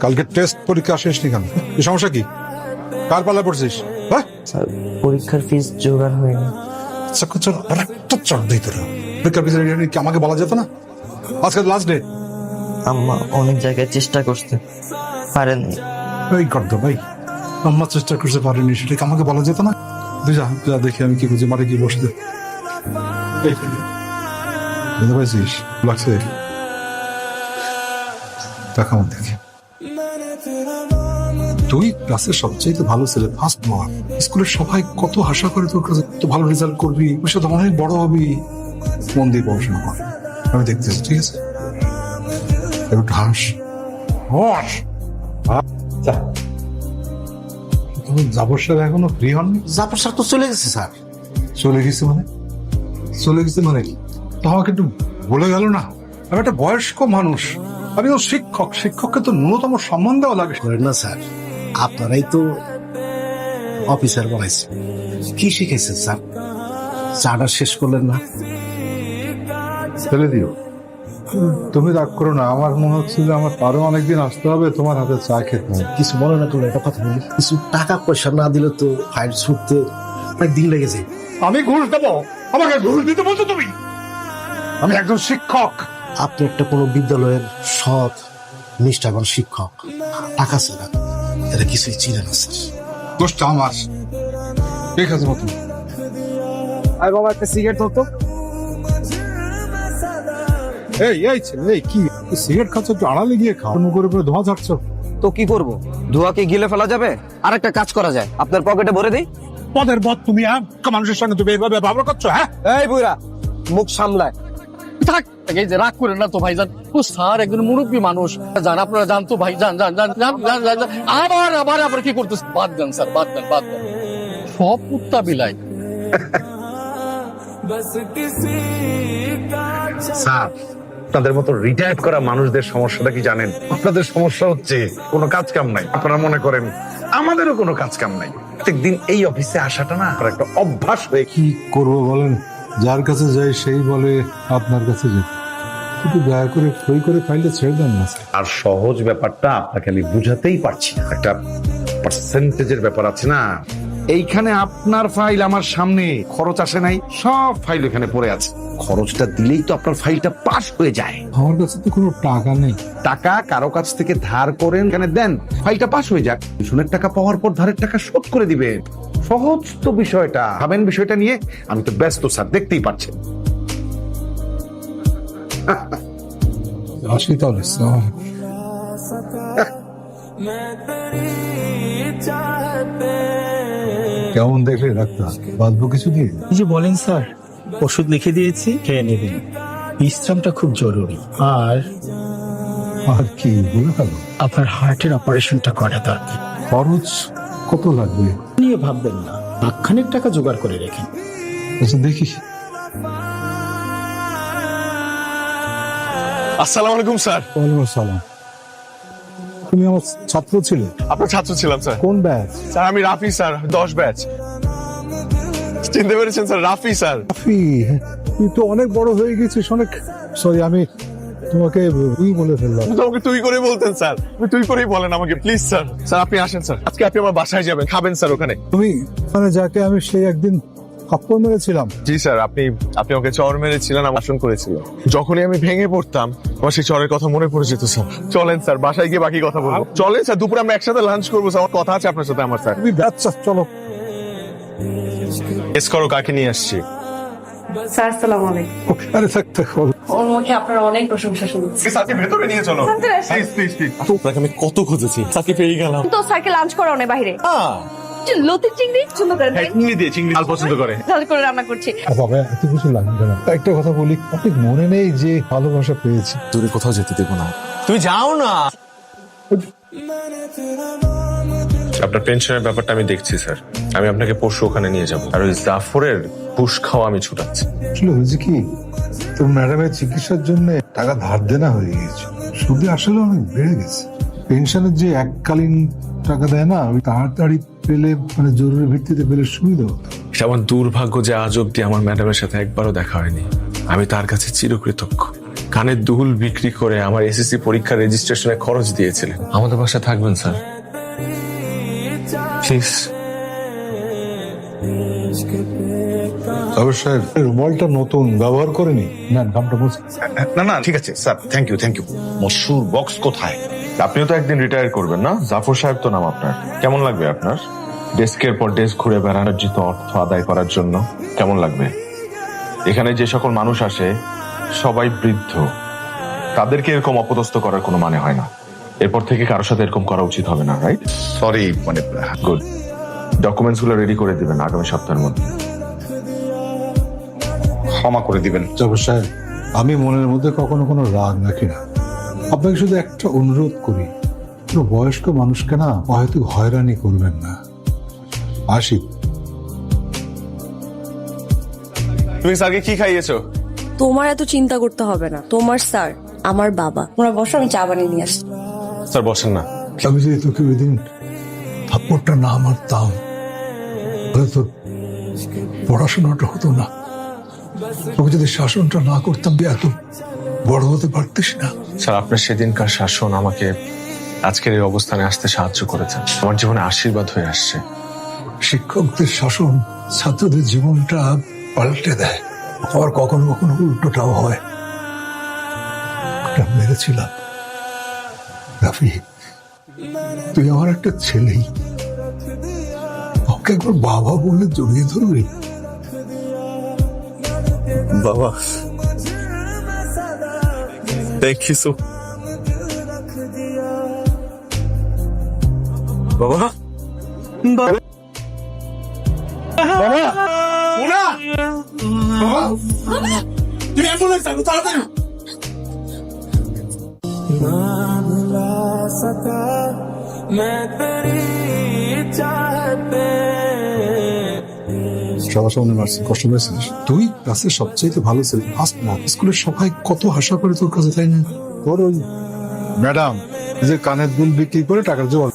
কালকে টেস্ট পরীক্ষা শেষ নি কেন? কি সমস্যা কি? কার পাল্লা পড়ছিস? হ্যাঁ, স্যার পরীক্ষার ফিস জোগাড় হয়নি। চল আরেকটা চট দিই তোরা। পরীক্ষার পিছনে কি আমাকে বলা যেত না? আজকে লাস্ট ডে। আম্মা অনেক জায়গায় চেষ্টা করতে পারেননি। এই কর দো ভাই, আম্মা চেষ্টা করতে পারেনি, সেটা কি আমাকে বলা যেত না? তুই যা যা, দেখি আমি কি বুঝি, মাঠে কি বসতে বুঝতে পারছিস? লাগছে দেখা আমার দেখি। তুই ক্লাসের সবচেয়ে ভালো ছেলে, ফার্স্ট বয়। স্কুলের সবাই কত আশা করে তোর কাছে, তো ভালো রেজাল্ট করবি, ওর সাথে অনেক বড় হবি। মন দিয়ে পড়াশোনা কর, আমি দেখতেছি, ঠিক আছে? একটু হাস হাস। জাফর সাহেব এখনো ফ্রি হননি? জাফর স্যার তো চলে গেছে স্যার। চলে গেছে মানে? চলে গেছে মানে কি? তো আমাকে একটু বলে গেল না? আমি একটা বয়স্ক মানুষ, আমি তো শিক্ষক, শিক্ষককে তো ন্যূনতম সম্মান দেওয়া লাগে। করেন না স্যার, আপনারাই তো অফিসার বানাইছে। কি শিখেছেন স্যার? চাটা শেষ করলেন না? ফেলে দিও। তুমি রাগ করো না, আমার মনে হচ্ছে যে আমার আরো অনেকদিন আসতে হবে তোমার হাতে চা খেতে হবে। কিছু মনে না করলে একটা কথা বলি, কিছু টাকা পয়সা না দিলে তো ফাইল ছুটতে অনেক দিন লেগে যায়। আমি ঘুষ দেবো? আমাকে ঘুষ দিতে বলছো তুমি? আমি একজন শিক্ষক। আপনি একটা কোনো বিদ্যালয়ের সৎ নিষ্ঠাবান শিক্ষক, টাকা ছাড়া এটা কিছুই চিনে না স্যার। দোষটা আমার। ঠিক আছে মতো, আরে বাবা একটা সিগারেট ধরতো। এই ছেলে, এই কি সিগারেট খাচ্ছ? একটু আড়ালে গিয়ে খাও, মুখের উপরে ধোঁয়া ছাড়ছ। তো কি করব? ধোঁয়াকে গিলে ফেলা যাবে? আর একটা কাজ করা যায়, আপনার পকেটে ভরে দিই। পদের পদ তুমি মানুষের সঙ্গে তুমি এইভাবে ব্যবহার করছো? হ্যাঁ, এই বুইরা মুখ সামলায় থাক। এই যে রাগ করেন না তো ভাইজান, ও স্যার একজন মুরব্বী মানুষ। জান আপনারা জান তো ভাই, জান জান জান জান জান জান জান। আবার আবার আবার কি করতেছে? বাদ দেন স্যার, বাদ দেন বাদ দেন। সব কুত্তা বিলাই। স্যার, আপনাদের মতো রিটায়ার্ড করা মানুষদের সমস্যাটা কি জানেন? আপনাদের সমস্যা হচ্ছে কোনো কাজ কাম নাই। আপনারা মনে করেন আমাদেরও কোনো কাজ কাম নাই। প্রত্যেকদিন এই অফিসে আসাটা না আমার একটা অভ্যাস হয়ে কি করবো বলেন? যার কাছে যাই সেই বলে আপনার কাছে যেতে। কিন্তু দয়া করে সই করে ফাইলটা ছেড়ে দেন না। আর সহজ ব্যাপারটা আপনাকে আমি বুঝাতেই পারছি না। একটা পার্সেন্টেজের ব্যাপার আছে না। এইখানে আপনার ফাইল আমার সামনে, খরচ আসে নাই, সব ফাইল এখানে পড়ে আছে। খরচটা দিলেই তো আপনার ফাইলটা পাস হয়ে যায়। আমার কাছে তো কোনো টাকা নেই। টাকা কারো কাছ থেকে ধার করেন, এখানে দেন, ফাইলটা পাস হয়ে যাক। সুদের টাকা পাওয়ার পর ধারের টাকা শোধ করে দিবেন। সহজ তো বিষয়টা। ভাবেন বিষয়টা নিয়ে। আমি তো ব্যস্ত স্যার, দেখতেই পাচ্ছেন। আসি তাহলে। কেমন দেখলে ডাক্তার? বাঁচবো কিছু দিয়ে? এই যে বলেন স্যার, ওষুধ লিখে দিয়েছি, খেয়ে নেবেন। বিশ্রামটা খুব জরুরি। আর আর কি বলে ফেলো? আপনার হার্টের অপারেশনটা করা দরকার। খরচ কত লাগবে? নিয়ে ভাববেন না, লাখখানেক টাকা জোগাড় করে রেখেন। আচ্ছা দেখি। আসসালামু আলাইকুম স্যার। ওয়ালাইকুম আসসালাম। তুমি আমার ছাত্র ছিলে? আপনার ছাত্র ছিলাম স্যার। কোন ব্যাচ? স্যার আমি রাফি স্যার, 10 ব্যাচ। চিনতে পেরেছেন স্যার? রাফি স্যার। রাফি, তুই তো অনেক বড় হয়ে গেছিস। অনেক সরি, আমি তোমাকে তুই বলে ফেললাম। আমাকে তুই করে বলতেন স্যার, তুই করেই বলেন আমাকে প্লিজ স্যার। স্যার আপনি আসেন স্যার, আজকে আপনি আমার বাসায় যাবেন, খাবেন স্যার ওখানে। তুমি মানে যাকে আমি সেই একদিন থাপ্পড় মেরেছিলাম? জি স্যার, আপনি আমাকে চর মেরেছিলেন, আমার শাসন করেছিলেন। যখনই আমি ভেঙে পড়তাম আমার সেই চরের কথা মনে পড়ে যেত স্যার। চলেন স্যার বাসায় গিয়ে বাকি কথা বলবো। চলেন স্যার, দুপুরে আমরা একসাথে লাঞ্চ করবো স্যার। আমার কথা আছে আপনার সাথে আমার স্যার। তুমি আচ্ছা চলো। এস করো, কাকে নিয়ে আসছি? স্যার আসসালামু আলাইকুম। আরে থাকতে ওর মুখে আপনার অনেক প্রশংসা শুনছি। স্যারকে ভেতরে নিয়ে চলো প্লিজ প্লিজ প্লিজ। আপনাকে আমি কত খুঁজেছি, স্যারকে পেয়ে গেলাম। তো স্যারকে লাঞ্চ করাও না বাইরে। লতি চিংড়ি পছন্দ করেন? হ্যাঁ, চিংড়ি দিয়ে, চিংড়ি ঝাল পছন্দ করে। ঝাল করে রান্না করছি। বাবা এত কিছু লাগবে না। একটা কথা বলি, আপনি মনে নেই যে ভালোবাসা পেয়েছি? দূরে কোথাও যেতে দেবো না। তুমি যাও না। আপনার পেনশনের ব্যাপারটা আমি দেখছি স্যার। আমি আপনাকে পরশু ওখানে নিয়ে যাব। আর ওই জাফরের ঘুষ খাওয়া আমি ছুটাচ্ছি। আসলে হয়েছে কি, তোর ম্যাডামের চিকিৎসার জন্য টাকা ধার দেনা হয়ে গেছে। সুদে আসলে অনেক বেড়ে গেছে। পেনশনের যে এককালীন টাকা দেয় না, ওই তাড়াতাড়ি পেলে মানে জরুরি ভিত্তিতে পেলে সুবিধা হতো। এটা আমার দুর্ভাগ্য যে আজ অব্দি আমার ম্যাডামের সাথে একবারও দেখা হয়নি। আমি তার কাছে চিরকৃতজ্ঞ। কানের দুল বিক্রি করে আমার এসএসসি পরীক্ষার রেজিস্ট্রেশনে খরচ দিয়েছিলেন। আমাদের বাসায় থাকবেন স্যার, প্লিজ। অবশ্যই রুমালটা নতুন ব্যবহার করেনি না, কামটা বুঝ না না ঠিক আছে sir, thank you thank you. মশুর বক্স কোথায়? আপনিও তো একদিন রিটায়ার করবেন না? জাফর সাহেব তো নাম আপনার। কেমন লাগবে আপনার ডেস্কের পর ডেস্ক ঘুরে বেড়ানোর জিত অর্থ আদায় করার জন্য? কেমন লাগবে? এখানে যে সকল মানুষ আসে সবাই বৃদ্ধ, তাদেরকে এরকম অপদস্থ করার কোনো মানে হয় না। এরপর থেকে কারোর সাথে এরকম করা উচিত হবে না, রাইট? সরি, মানে গুড। ডকুমেন্টস গুলো রেডি করে দিবেন আগামী সপ্তাহের মধ্যে। ক্ষমা করে দিবেন। জগৎ সাহেব, আমি মনের মধ্যে কখনো কোনো রাগ রাখি না। আপনাকে শুধু একটা অনুরোধ করি, কোনো বয়স্ক মানুষকে না হয়তো হয়রানি করবেন না। আসি। তুমি স্যারকে কি খাইয়েছো? তোমার এত চিন্তা করতে হবে না, তোমার স্যার আমার বাবা। তোমরা বসো, আমি চা বানিয়ে নিয়ে আসছি। স্যার বসেন না। আমি যদি তোকে ওই দিন থাপ্পড়টা না মারতাম, তাহলে তোর পড়াশোনাটা হতো না। তোকে যদি শাসনটা না করতাম, এত বড় হতে পারতিস না। স্যার আপনার সেদিনকার শাসন আমাকে আজকের এই অবস্থানে আসতে সাহায্য করেছে, আমার জীবনে আশীর্বাদ হয়ে আসছে। শিক্ষকদের শাসন ছাত্রদের জীবনটা পাল্টে দেয়, আবার কখনো কখনো উল্টোটাও হয়। ওটা মেরেছিলাম। রাফি, তুই আমার একটা ছেলেই, ওকে একবার বাবা বলে জড়িয়ে ধরবি। বাবা, থ্যাংক ইউ সো। বাবা, সবার সামনে মারছি, কষ্ট পেয়েছিস। তুই ক্লাসের সবচেয়ে ভালো ছেলে, ফার্স্ট মার্ক। স্কুলের সবাই কত আশা করে তোর কাছে, তাই না? তোর ওই ম্যাডাম যে কানের দুল বিক্রি করে টাকার জোগাড়